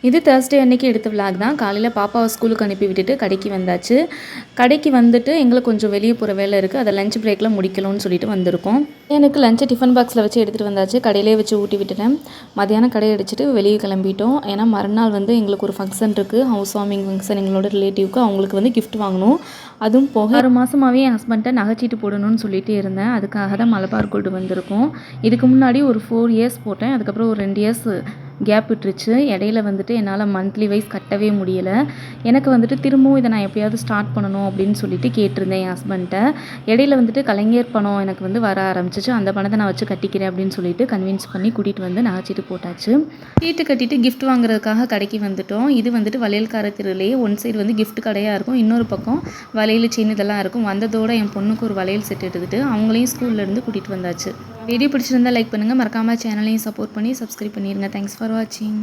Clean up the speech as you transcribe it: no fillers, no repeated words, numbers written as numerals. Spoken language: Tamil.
இது Thursday அன்னைக்கு எடுத்த விலாக் தான். காலையில் பாப்பாவை ஸ்கூலுக்கு அனுப்பி விட்டுட்டு கடைக்கு வந்தாச்சு. கடைக்கு வந்துட்டு எங்களுக்கு கொஞ்சம் வெளியே போகிற வேலை இருக்குது, அதை லஞ்ச் பிரேக்கில் முடிக்கணும்னு சொல்லிட்டு வந்திருக்கோம். எனக்கு லஞ்சை டிஃபன் பாக்ஸில் வச்சு எடுத்துகிட்டு வந்தாச்சு. கடையிலே வச்சு ஊட்டி விட்டுட்டேன். மதியானம் கடை அடிச்சுட்டு வெளியே கிளம்பிட்டோம். ஏன்னா மறுநாள் வந்து எங்களுக்கு ஒரு ஃபங்க்ஷன் இருக்குது, ஹவுஸ் வார்மிங் ஃபங்க்ஷன். எங்களோட ரிலேட்டிவ்க்கு அவங்களுக்கு வந்து கிஃப்ட் வாங்கணும். அதுவும் போக 6 மாதமாகவே என் ஹஸ்பண்ட்டை நகைச்சீட்டு போடணும்னு சொல்லிட்டு இருந்தேன். அதுக்காக தான் மலபார் கோல்டு வந்திருக்கோம். இதுக்கு முன்னாடி ஒரு 4 இயர்ஸ் போட்டேன். அதுக்கப்புறம் ஒரு 2 இயர்ஸ் கேப் விட்டுருச்சு. இடையில வந்துட்டு என்னால் மந்த்லி வைஸ் கட்டவே முடியலை. எனக்கு வந்துட்டு திரும்பவும் இதை நான் எப்படியாவது ஸ்டார்ட் பண்ணணும் அப்படின்னு சொல்லிட்டு கேட்டிருந்தேன் என் ஹஸ்பண்ட்டை. இடையில வந்துட்டு கலைஞர் பணம் எனக்கு வந்து வர ஆரம்பிச்சிச்சு. அந்த பணத்தை நான் வச்சு கட்டிக்கிறேன் அப்படின்னு சொல்லிட்டு கன்வின்ஸ் பண்ணி கூட்டிகிட்டு வந்து நகைச்சீட்டு போட்டாச்சு. சீட்டு கட்டிட்டு கிஃப்ட் வாங்குறதுக்காக கடைக்கு வந்துட்டோம். இது வந்துட்டு வளையல்கார தெருவிலேயே ஒன் சைடு வந்து கிஃப்ட் கடையாக இருக்கும், இன்னொரு பக்கம் வளையல் செயின் இதெல்லாம் இருக்கும். வந்ததோட என் பொண்ணுக்கு ஒரு வளையல் செட் எடுத்துகிட்டு அவங்களையும் ஸ்கூல்லேருந்து கூட்டிகிட்டு வந்தாச்சு. வீடியோ பிடிச்சிருந்தால் லைக் பண்ணுங்கள், மறக்காமல் சேனலையும் சப்போர்ட் பண்ணி சப்ஸ்கிரைப் பண்ணிடுங்க. தேங்க்ஸ் ஃபார் வாட்சிங்.